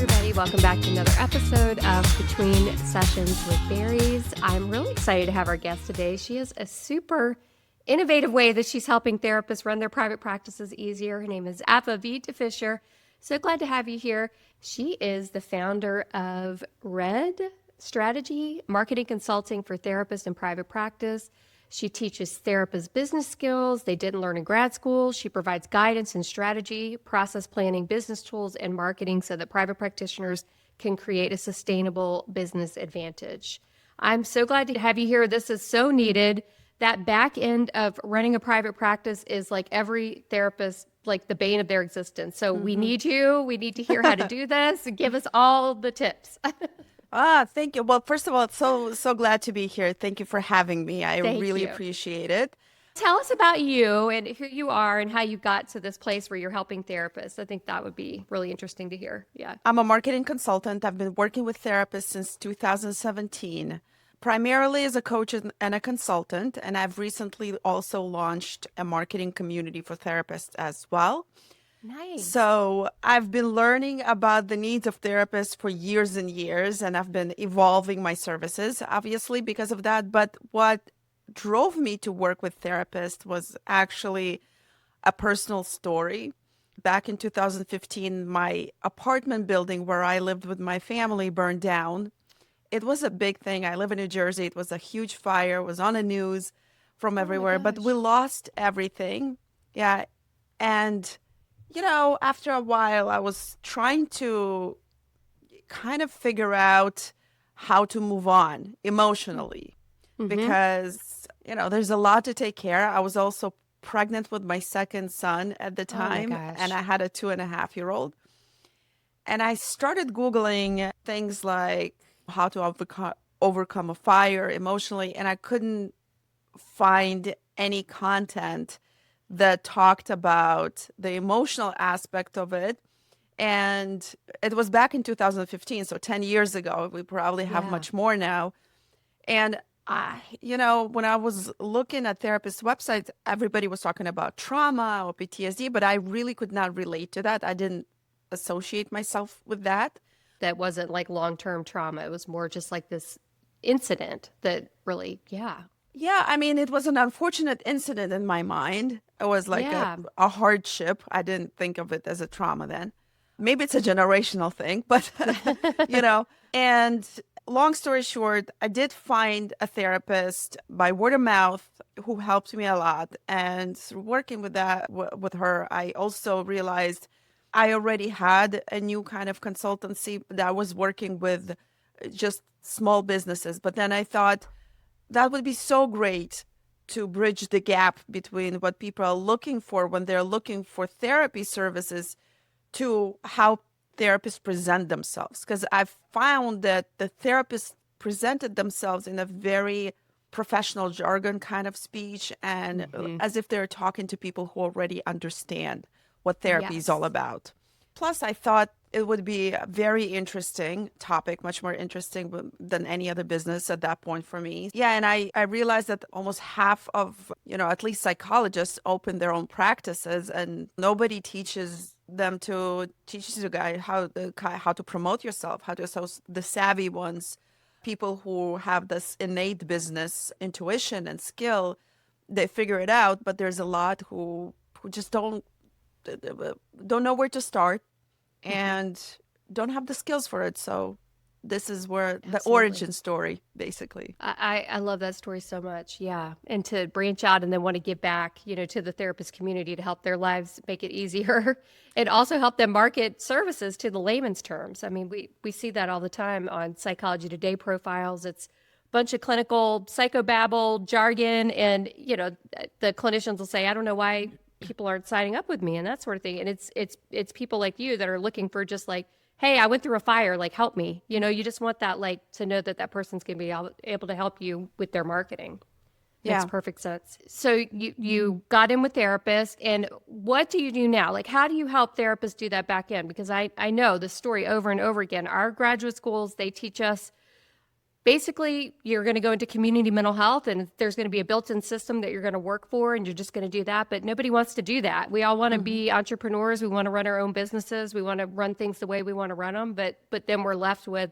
everybody. Welcome back to another episode of Between Sessions with Berries. I'm really excited to have our guest today. She has a super innovative way that she's helping therapists run their private practices easier. Her name is Avivit Fisher. So glad to have you here. She is the founder of Grad Strategy, Marketing Consulting for Therapists in Private Practice. She teaches therapists business skills they didn't learn in grad school. She provides guidance and strategy, process planning, business tools, and marketing so that private practitioners can create a sustainable business advantage. I'm so glad to have you here. This is so needed. That back end of running a private practice is like every therapist, like the bane of their existence. So we need you. We need to hear how to do this. Give us all the tips. Thank you. Well, first of all, so glad to be here. Thank you for having me. I Thank really you. appreciate it. Tell us about you and who you are and how you got to this place where you're helping therapists. I think that would be really interesting to hear. Yeah. I'm a marketing consultant. I've been working with therapists since 2017, primarily as a coach and a consultant. And I've recently also launched a marketing community for therapists as well. Nice. So I've been learning about the needs of therapists for years and years, and I've been evolving my services, obviously, because of that. But what drove me to work with therapists was actually a personal story. Back in 2015, my apartment building where I lived with my family burned down. It was a big thing. I live in New Jersey. It was a huge fire. It was on the news from everywhere, but we lost everything. Yeah. And after a while, I was trying to kind of figure out how to move on emotionally because, there's a lot to take care. I was also pregnant with my second son at the time, and I had a 2.5-year-old. And I started Googling things like how to overcome a fire emotionally, and I couldn't find any content that talked about the emotional aspect of it. And it was back in 2015, so 10 years ago. We probably have much more now. And when I was looking at therapists' websites, everybody was talking about trauma or PTSD, but I really could not relate to that. I didn't associate myself with that. That wasn't like long-term trauma. It was more just like this incident that really, Yeah, I mean, it was an unfortunate incident in my mind. It was like a hardship. I didn't think of it as a trauma then. Maybe it's a generational thing, but, And long story short, I did find a therapist by word of mouth who helped me a lot. And through working with with her, I also realized I already had a new kind of consultancy that was working with just small businesses. But then I thought, that would be so great to bridge the gap between what people are looking for when they're looking for therapy services to how therapists present themselves. Because I've found that the therapists presented themselves in a very professional jargon kind of speech and as if they're talking to people who already understand what therapy is all about. Plus, I thought it would be a very interesting topic, much more interesting than any other business at that point for me. Yeah, and I realized that almost half of, at least psychologists open their own practices and nobody teaches them teaches you guys how to promote yourself, the savvy ones, people who have this innate business intuition and skill, they figure it out, but there's a lot who just don't know where to start and don't have the skills for it. So this is where the origin story, basically. I love that story so much. Yeah. And to branch out and then want to give back, to the therapist community to help their lives make it easier and also help them market services to the layman's terms. I mean, we see that all the time on Psychology Today profiles. It's a bunch of clinical psychobabble jargon and, the clinicians will say, I don't know why people aren't signing up with me and that sort of thing. And it's people like you that are looking for just like, hey, I went through a fire, like help me. You just want that to know that person's going to be able to help you with their marketing. Makes perfect sense. So you got in with therapists, and what do you do now? Like, how do you help therapists do that back end? Because I know the story over and over again. Our graduate schools, they teach us basically you're going to go into community mental health and there's going to be a built-in system that you're going to work for and you're just going to do that. But nobody wants to do that. We all want to be entrepreneurs. We want to run our own businesses. We want to run things the way we want to run them. But then we're left with,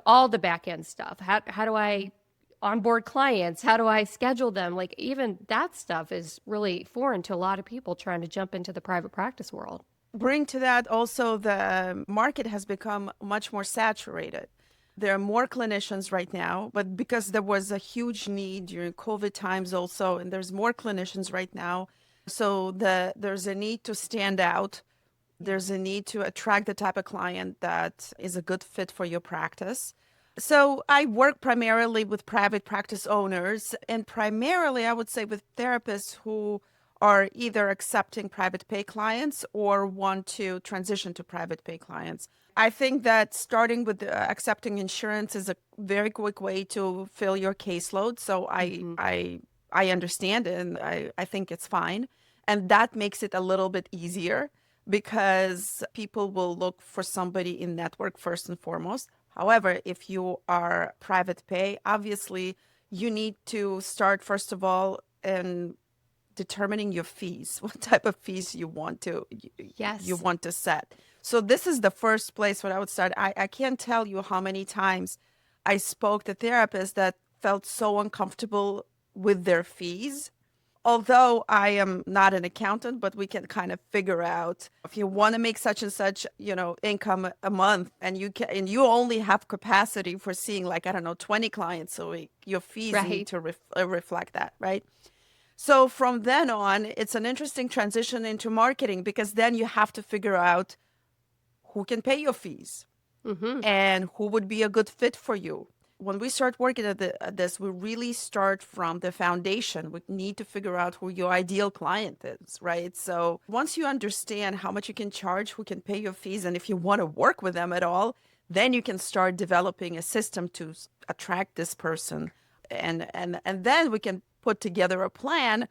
all the back end stuff. How do I onboard clients? How do I schedule them? Like even that stuff is really foreign to a lot of people trying to jump into the private practice world. Bring to that also the market has become much more saturated. There are more clinicians right now, but because there was a huge need during COVID times also, and there's more clinicians right now. So there's a need to stand out. There's a need to attract the type of client that is a good fit for your practice. So I work primarily with private practice owners and primarily I would say with therapists who are either accepting private pay clients or want to transition to private pay clients. I think that starting with accepting insurance is a very quick way to fill your caseload. So I understand it and I think it's fine. And that makes it a little bit easier because people will look for somebody in network first and foremost. However, if you are private pay, obviously you need to start first of all in determining your fees, what type of fees you want to set. So this is the first place where I would start. I can't tell you how many times I spoke to therapists that felt so uncomfortable with their fees. Although I am not an accountant, but we can kind of figure out if you want to make such and such, income a month and you only have capacity for seeing like, I don't know, 20 clients a week, your fees need to reflect that, right? So from then on, it's an interesting transition into marketing because then you have to figure out who can pay your fees and who would be a good fit for you. When we start working at this, we really start from the foundation. We need to figure out who your ideal client is, right? So once you understand how much you can charge, who can pay your fees, and if you want to work with them at all, then you can start developing a system to attract this person. And then we can put together a plan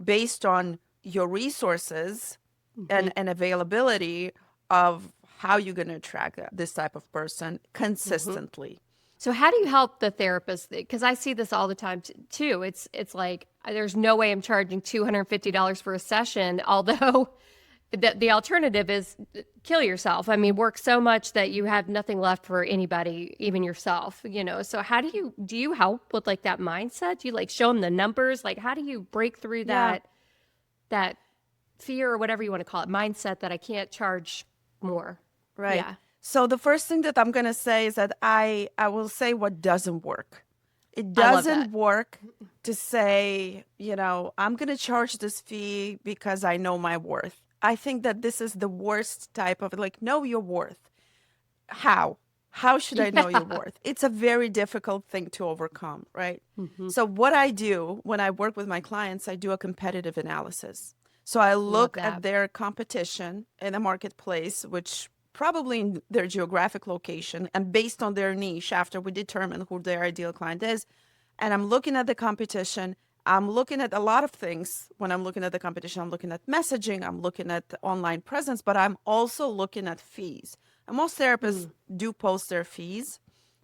based on your resources and availability of how you're going to attract this type of person consistently. So how do you help the therapist? Because I see this all the time too. It's like there's no way I'm charging $250 for a session, although the alternative is kill yourself. I mean, work so much that you have nothing left for anybody, even yourself, So how do you help with like that mindset? Do you like show them the numbers? Like how do you break through that fear or whatever you want to call it, mindset that I can't charge more? Right. Yeah. So the first thing that I'm going to say is that I will say what doesn't work. It doesn't work to say, I'm going to charge this fee because I know my worth. I think that this is the worst type of know your worth. How? How should I know your worth? It's a very difficult thing to overcome, right? So what I do when I work with my clients, I do a competitive analysis. So I look at their competition in the marketplace, which probably in their geographic location, and based on their niche after we determine who their ideal client is. And I'm looking at the competition. I'm looking at a lot of things. When I'm looking at the competition, I'm looking at messaging, I'm looking at the online presence, but I'm also looking at fees. And most therapists do post their fees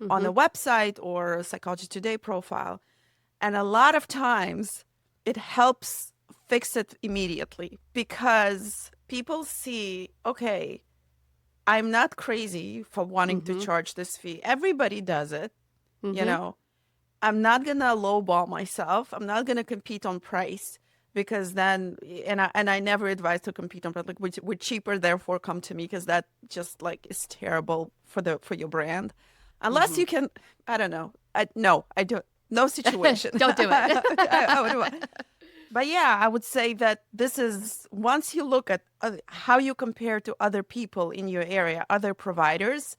on the website or Psychology Today profile. And a lot of times it helps fix it immediately because people see, okay, I'm not crazy for wanting to charge this fee. Everybody does it, I'm not going to lowball myself. I'm not going to compete on price because then, and I never advise to compete on price. Like we're cheaper, therefore come to me because that just is terrible for your brand. Unless you can, I don't know. I don't. No situation. Don't do it. I would, but yeah, I would say that this is, once you look at how you compare to other people in your area, other providers,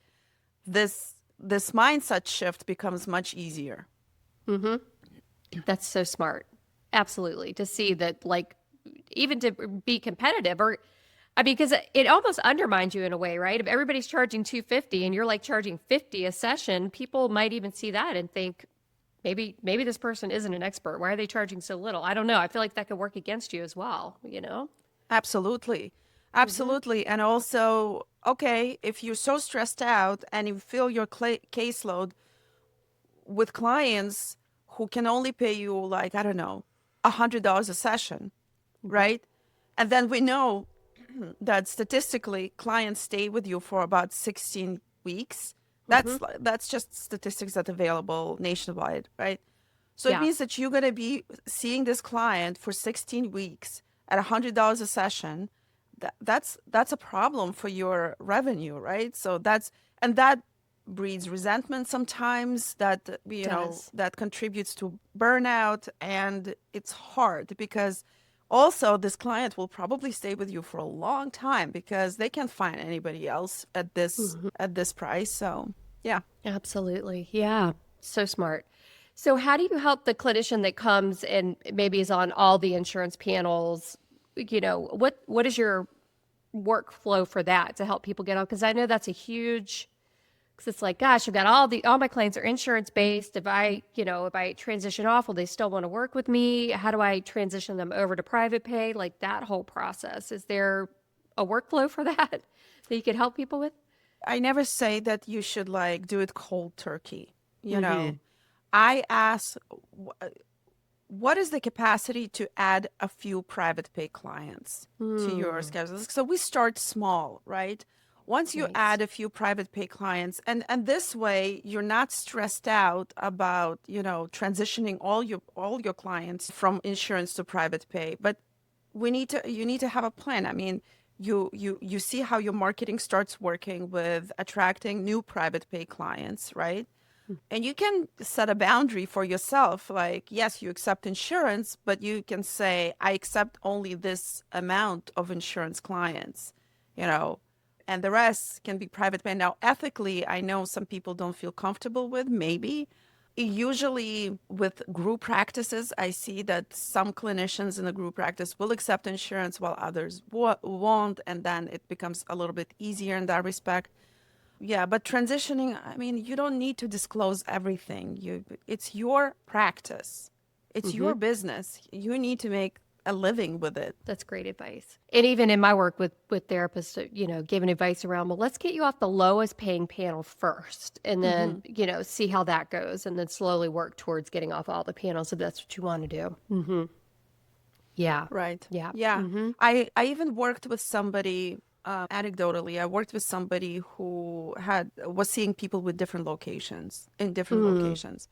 this mindset shift becomes much easier. That's so smart. Absolutely. To see that, even to be competitive because it almost undermines you in a way, right? If everybody's charging $250 and you're charging $50 a session, people might even see that and think, maybe this person isn't an expert. Why are they charging so little? I don't know. I feel like that could work against you as well, Absolutely. And also, okay, if you're so stressed out and you feel your caseload, with clients who can only pay you like, I don't know, $100 a session, right? And then we know that statistically clients stay with you for about 16 weeks. That's just statistics that are available nationwide, right? So it Yeah, means that you're going to be seeing this client for 16 weeks at $100 a session. That's a problem for your revenue, right? So that breeds resentment sometimes, that does. that contributes to burnout, and it's hard because also this client will probably stay with you for a long time because they can't find anybody else at this price. So yeah. Absolutely. Yeah. So smart. So, how do you help the clinician that comes and maybe is on all the insurance panels? What is your workflow for that to help people get on? Because I know that's a huge. Because it's like, gosh, I've got all my clients are insurance based. If I transition off, will they still want to work with me? How do I transition them over to private pay? Like that whole process. Is there a workflow for that that you could help people with? I never say that you should like do it cold turkey. You know, Mm-hmm. I ask, what is the capacity to add a few private pay clients to your Hmm. schedule? So we start small, right? Once you Nice. add a few private pay clients, and this way you're not stressed out about, transitioning all your clients from insurance to private pay. But you need to have a plan. I mean, you see how your marketing starts working with attracting new private pay clients, right? And you can set a boundary for yourself. Like, yes, you accept insurance, but you can say, I accept only this amount of insurance clients, you know, and the rest can be private pay. Now, ethically, I know some people don't feel comfortable with, maybe. Usually with group practices, I see that some clinicians in the group practice will accept insurance while others won't. And then it becomes a little bit easier in that respect. Yeah, but transitioning, I mean, you don't need to disclose everything. It's your practice. It's Mm-hmm. your business. You need to make a living with it. That's great advice. And even in my work with therapists, giving advice around, well, let's get you off the lowest paying panel first and then, see how that goes and then slowly work towards getting off all the panels if that's what you want to do. Mm-hmm. Yeah. Right. Yeah. Yeah. Mm-hmm. I even worked with somebody, anecdotally, I worked with somebody who was seeing people with different locations, in different Mm-hmm. locations.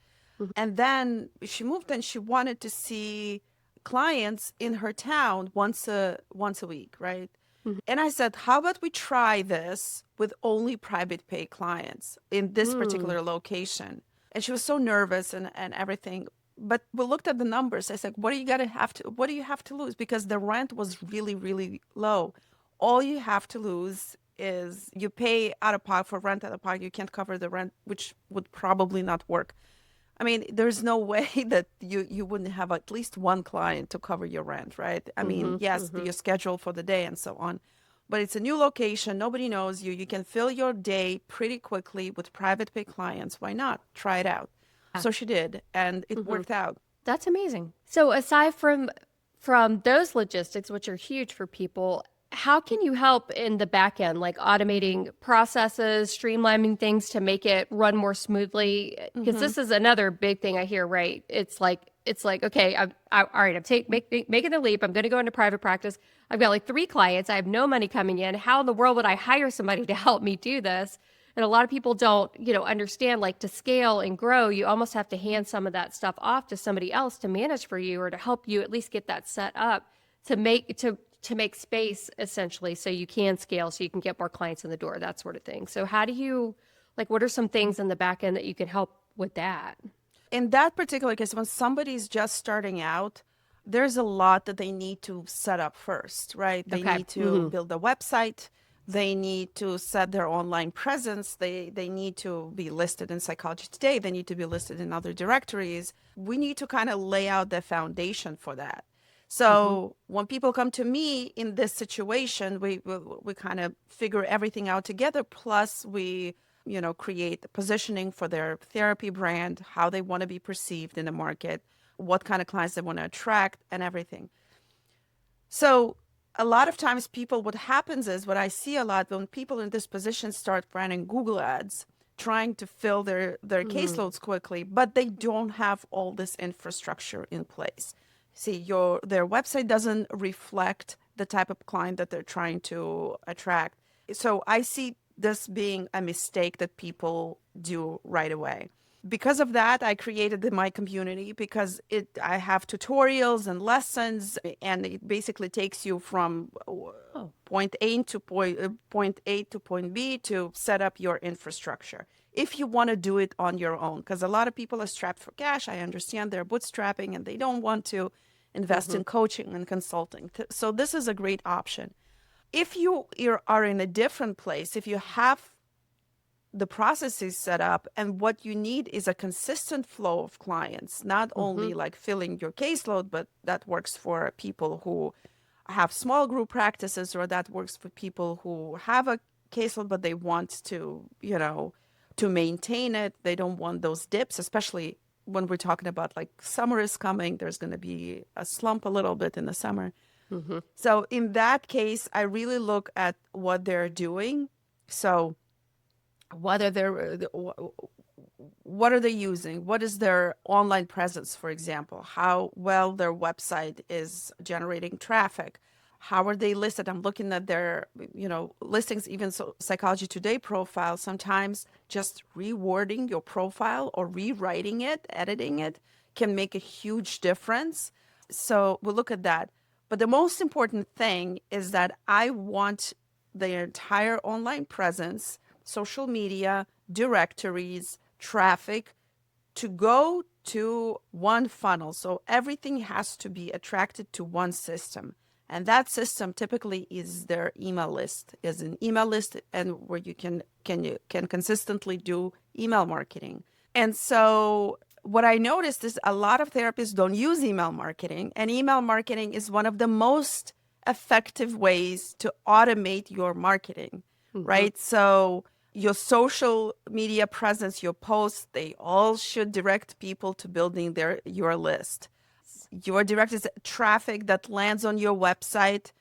And then she moved and she wanted to see clients in her town once a week, right? And I said, how about we try this with only private pay clients in this Mm-hmm. particular location? And she was so nervous and everything. But we looked at the numbers. I said, what do you have to lose? Because the rent was really, really low. All you have to lose is you pay out of pocket for rent out of pocket. You can't cover the rent, which would probably not work. I mean, there's no way that you wouldn't have at least one client to cover your rent, right? I mean, Mm-hmm. yes, Mm-hmm. your schedule for the day and so on, but it's a new location. Nobody knows you. You can fill your day pretty quickly with private pay clients. Why not? Try it out. Yeah. So she did, and it Mm-hmm. worked out. That's amazing. So aside from those logistics, which are huge for people, how can you help in the back end, like automating processes, streamlining things to make it run more smoothly? Because Hmm. this is another big thing I hear, right? It's like okay, all right, making the leap. I'm going to go into private practice. I've got like 3 clients. I have no money coming in. How in the world would I hire somebody to help me do this? And a lot of people don't, understand like to scale and grow, you almost have to hand some of that stuff off to somebody else to manage for you or to help you at least get that set up to make space essentially so you can scale so you can get more clients in the door, that sort of thing. So how do you what are some things in the back end that you can help with that? In that particular case, when somebody's just starting out, there's a lot that they need to set up first, right? They Okay. need to Mm-hmm. build a website. They need to set their online presence. They need to be listed in Psychology Today. They need to be listed in other directories. We need to kind of lay out the foundation for that. Mm-hmm. So when people come to me in this situation, we kind of figure everything out together. Plus, we create the positioning for their therapy brand, how they want to be perceived in the market, what kind of clients they want to attract, and everything. So a lot of times, what happens is what I see a lot when people in this position start running Google ads, trying to fill their caseloads quickly, but they don't have all this infrastructure in place. See, their website doesn't reflect the type of client that they're trying to attract. So I see this being a mistake that people do right away. Because of that, I created my community because I have tutorials and lessons, and it basically takes you from point A to point B to set up your infrastructure. If you want to do it on your own, because a lot of people are strapped for cash. I understand they're bootstrapping and they don't want to invest in coaching and consulting. So this is a great option. If you are in a different place, if you have the processes set up and what you need is a consistent flow of clients, not only like filling your caseload, but that works for people who have small group practices, or that works for people who have a caseload, but they want to, to maintain it. They don't want those dips, especially when we're talking about like summer is coming. There's going to be a slump a little bit in the summer. So in that case, I really look at what they're doing. So what are they using? What is their online presence, for example? How well their website is generating traffic? How are they listed? I'm looking at their, listings, even so Psychology Today profile. Sometimes just rewording your profile or rewriting it, editing it can make a huge difference. So we'll look at that. But the most important thing is that I want the entire online presence, social media, directories, traffic to go to one funnel. So everything has to be attracted to one system. And that system typically is their email list, is an email list, and where you can consistently do email marketing. And so what I noticed is a lot of therapists don't use email marketing, and email marketing is one of the most effective ways to automate your marketing, right? So your social media presence, your posts, they all should direct people to building your list. Your direct traffic that lands on your website,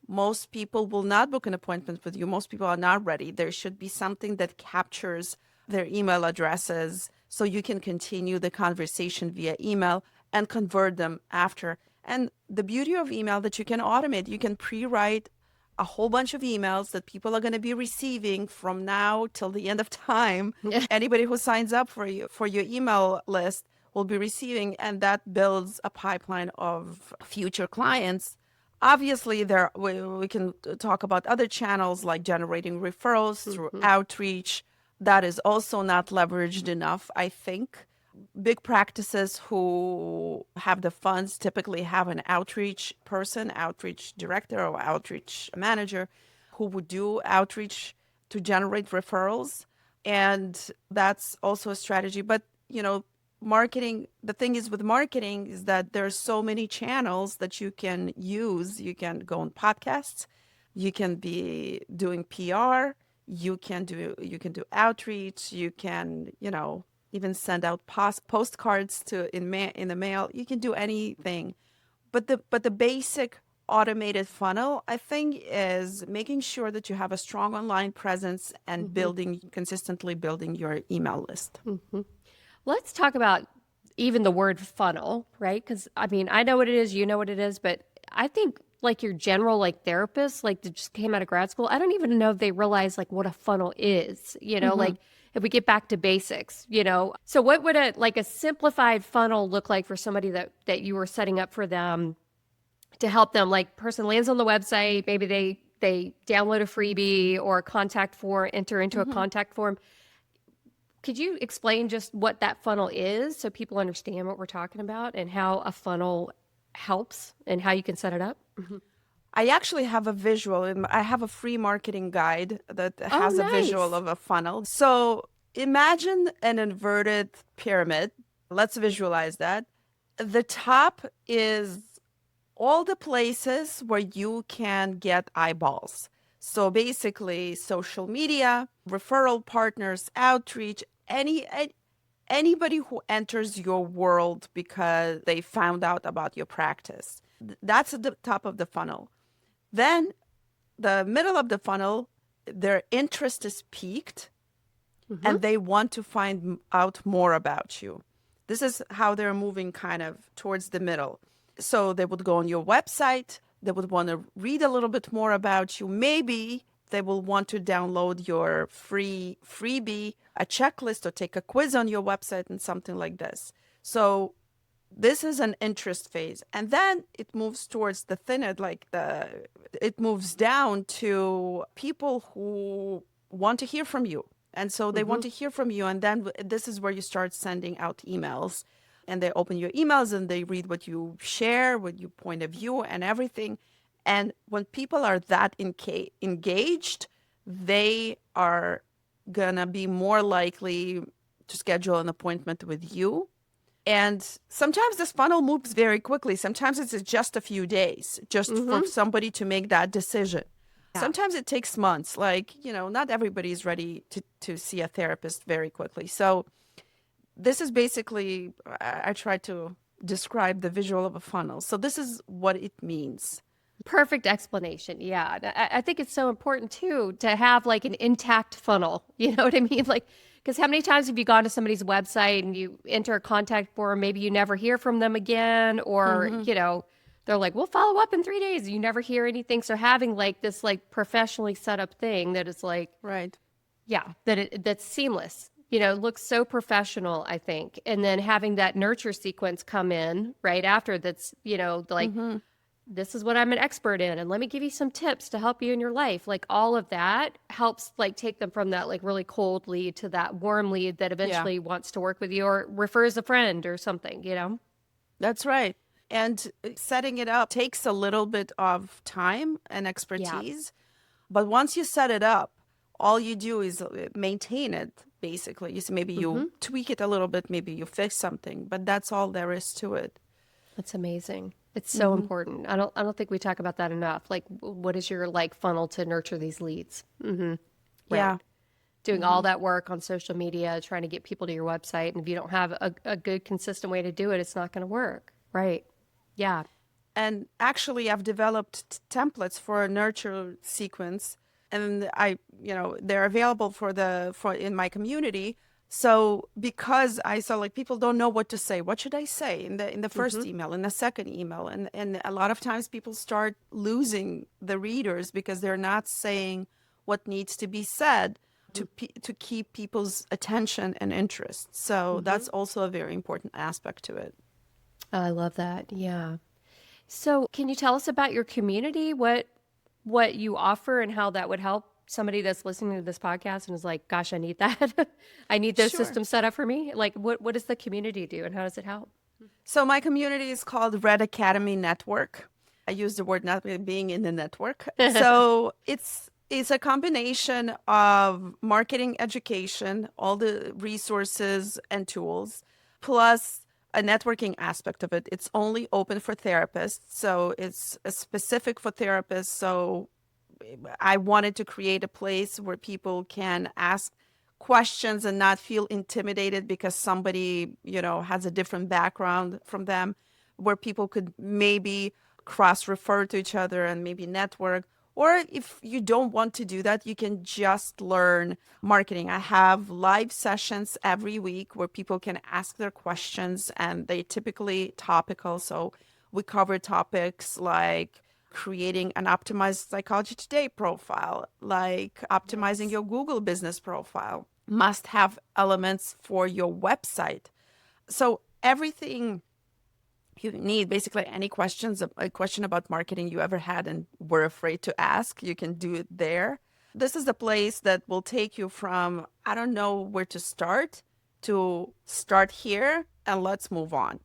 most people will not book an appointment with you. Most people are not ready. There should be something that captures their email addresses so you can continue the conversation via email and convert them after. And the beauty of email that you can automate, you can pre-write a whole bunch of emails that people are going to be receiving from now till the end of time. Anybody who signs up for your email list will be receiving, and that builds a pipeline of future clients. Obviously, we can talk about other channels like generating referrals through outreach. That is also not leveraged enough, I think. Big practices who have the funds typically have an outreach person, outreach director, or outreach manager who would do outreach to generate referrals. And that's also a strategy. But, marketing, the thing is with marketing is that there's so many channels that you can use. You can go on podcasts, you can be doing PR, you can do outreach, you can, even send out postcards in the mail. You can do anything. But the basic automated funnel, I think, is making sure that you have a strong online presence and consistently building your email list. Let's talk about even the word funnel, right? Because I know what it is, you know what it is, but I think like your general therapists, that just came out of grad school, I don't even know if they realize what a funnel is, like if we get back to basics, So what would a simplified funnel look like for somebody that you were setting up for them to help them? Person lands on the website, maybe they download a freebie or a contact form, enter into a contact form. Could you explain just what that funnel is so people understand what we're talking about and how a funnel helps and how you can set it up? I actually have a visual. I have a free marketing guide that has a visual of a funnel. So imagine an inverted pyramid. Let's visualize that. The top is all the places where you can get eyeballs. So basically social media, referral partners, outreach, anybody who enters your world because they found out about your practice. That's at the top of the funnel. Then the middle of the funnel, their interest is piqued. and they want to find out more about you. This is how they're moving kind of towards the middle. So they would go on your website. They would want to read a little bit more about you. Maybe they will want to download your freebie, a checklist, or take a quiz on your website and something like this. So this is an interest phase. And then it moves towards the thinner, it moves down to people who want to hear from you. And so they want to hear from you. And then this is where you start sending out emails. And they open your emails and they read what you share, what your point of view and everything. And when people are that engaged, they are going to be more likely to schedule an appointment with you. And sometimes this funnel moves very quickly. Sometimes it's just a few days just for somebody to make that decision. Yeah. Sometimes it takes months. Not everybody is ready to see a therapist very quickly. So this is basically, I try to describe the visual of a funnel. So this is what it means. Perfect explanation. Yeah. I think it's so important too to have like an intact funnel. You know what I mean? Because how many times have you gone to somebody's website and you enter a contact form, maybe you never hear from them again, or, they're like, we'll follow up in 3 days. You never hear anything. So having like this like professionally set up thing that is like, right. Yeah, that's seamless. Looks so professional, I think. And then having that nurture sequence come in right after that's, this is what I'm an expert in. And let me give you some tips to help you in your life. Like all of that helps like take them from that like really cold lead to that warm lead that eventually wants to work with you or refers a friend or something, That's right. And setting it up takes a little bit of time and expertise. Yeah. But once you set it up, all you do is maintain it, basically. Maybe you tweak it a little bit, maybe you fix something, but that's all there is to it. That's amazing. It's so important. I don't think we talk about that enough. Like, what is your like funnel to nurture these leads? Right. Yeah. Doing all that work on social media, trying to get people to your website. And if you don't have a good, consistent way to do it, it's not going to work. Right. Yeah. And actually, I've developed templates for a nurture sequence, and they're available for in my community. So because I saw like people don't know what to say, what should I say in the first email, in the second email, and a lot of times people start losing the readers because they're not saying what needs to be said to keep people's attention and interest. So that's also a very important aspect to it. I love that. Yeah. So can you tell us about your community, what you offer and how that would help somebody that's listening to this podcast and is like, gosh, I need that. I need those systems set up for me. Like what does the community do and how does it help? So my community is called Red Academy Network. I use the word not being in the network. So it's a combination of marketing education, all the resources and tools, plus a networking aspect of it. It's only open for therapists, so it's specific for therapists. So I wanted to create a place where people can ask questions and not feel intimidated because somebody, has a different background from them, where people could maybe cross-refer to each other and maybe network. Or if you don't want to do that, you can just learn marketing. I have live sessions every week where people can ask their questions, and they typically topical. So we cover topics like creating an optimized Psychology Today profile, like optimizing your Google business profile, must-have elements for your website. So everything you need, basically any questions, a question about marketing you ever had and were afraid to ask, you can do it there. This is the place that will take you from, I don't know where to start, to start here and let's move on.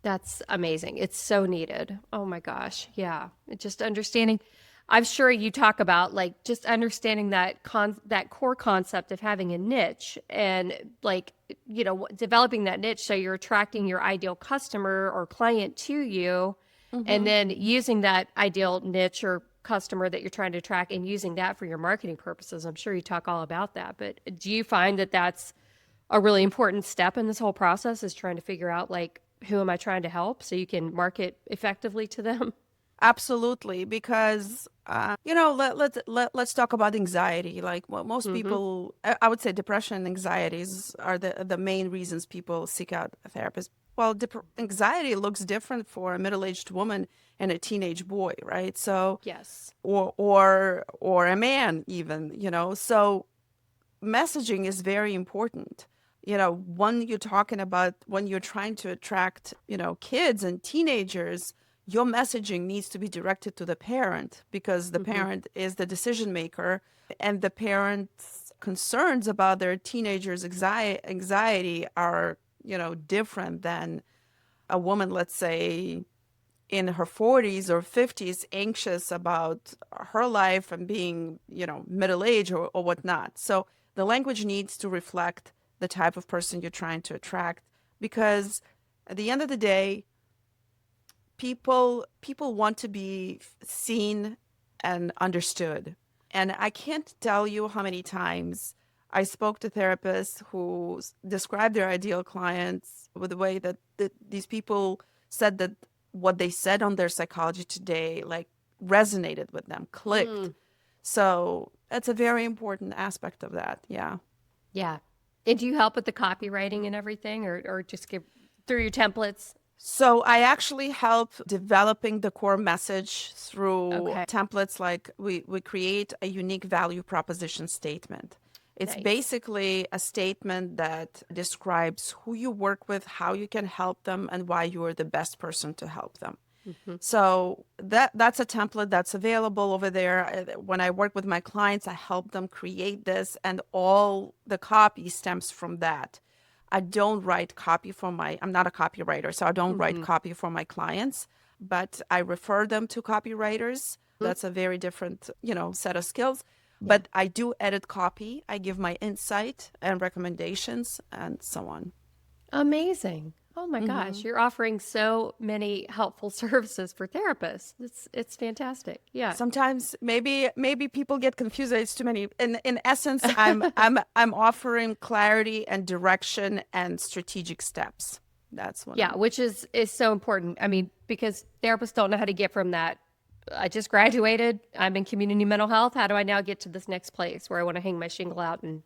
That's amazing. It's so needed. Oh my gosh. Yeah. Just understanding. I'm sure you talk about like just understanding that core concept of having a niche and like, developing that niche so you're attracting your ideal customer or client to you, and then using that ideal niche or customer that you're trying to attract and using that for your marketing purposes. I'm sure you talk all about that, but do you find that that's a really important step in this whole process, is trying to figure out like, who am I trying to help so you can market effectively to them? Absolutely, because let's talk about anxiety. Like what most Mm-hmm. people, I would say, depression and anxieties are the main reasons people seek out a therapist. Well, anxiety looks different for a middle-aged woman and a teenage boy, right? So, Yes. or a man even, So messaging is very important. When you're talking about when you're trying to attract, kids and teenagers, your messaging needs to be directed to the parent because the Mm-hmm. parent is the decision maker, and the parent's concerns about their teenagers' anxiety are, different than a woman, let's say, in her 40s or 50s, anxious about her life and being, middle age or whatnot. So the language needs to reflect the type of person you're trying to attract, because at the end of the day, people want to be seen and understood. And I can't tell you how many times I spoke to therapists who described their ideal clients with the way that these people said that what they said on their Psychology Today like resonated with them, clicked. Mm. So that's a very important aspect of that. Yeah. Yeah. And do you help with the copywriting and everything, or just give through your templates? So I actually help developing the core message through Okay. templates, like we create a unique value proposition statement. It's Nice. basically a statement that describes who you work with, how you can help them, and why you are the best person to help them. Mm-hmm. So that's a template that's available over there. When I work with my clients, I help them create this, and all the copy stems from that. I don't write copy for I'm not a copywriter, so I don't write Mm-hmm. copy for my clients, but I refer them to copywriters. That's a very different, set of skills. Yeah. But I do edit copy. I give my insight and recommendations and so on. Amazing. Oh my gosh, hmm you're offering so many helpful services for therapists. It's fantastic. Yeah. Sometimes maybe people get confused. It's too many. In essence, I'm offering clarity and direction and strategic steps. That's what Yeah, I'm. which is so important. I mean, because therapists don't know how to get from that. I just graduated. I'm in community mental health. How do I now get to this next place where I want to hang my shingle out and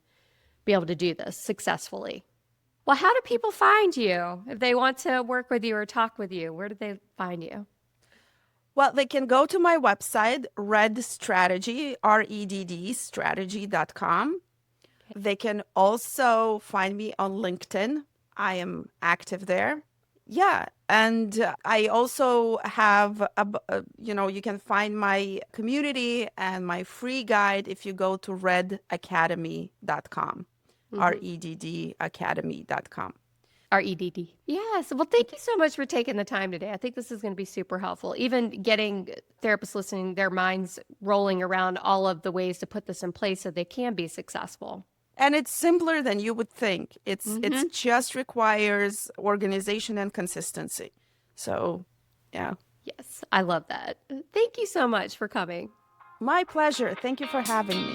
be able to do this successfully? Well, how do people find you if they want to work with you or talk with you? Where do they find you? Well, they can go to my website, Red Strategy, REDD strategy.com. Okay. They can also find me on LinkedIn. I am active there. Yeah. And I also have, you can find my community and my free guide if you go to redacademy.com, Mm-hmm. REDD academy.com. REDD. Yes. Well, thank you so much for taking the time today. I think this is going to be super helpful. Even getting therapists listening, their minds rolling around all of the ways to put this in place so they can be successful. And it's simpler than you would think. It's Mm-hmm. just requires organization and consistency. So, yeah. Yes, I love that. Thank you so much for coming. My pleasure. Thank you for having me.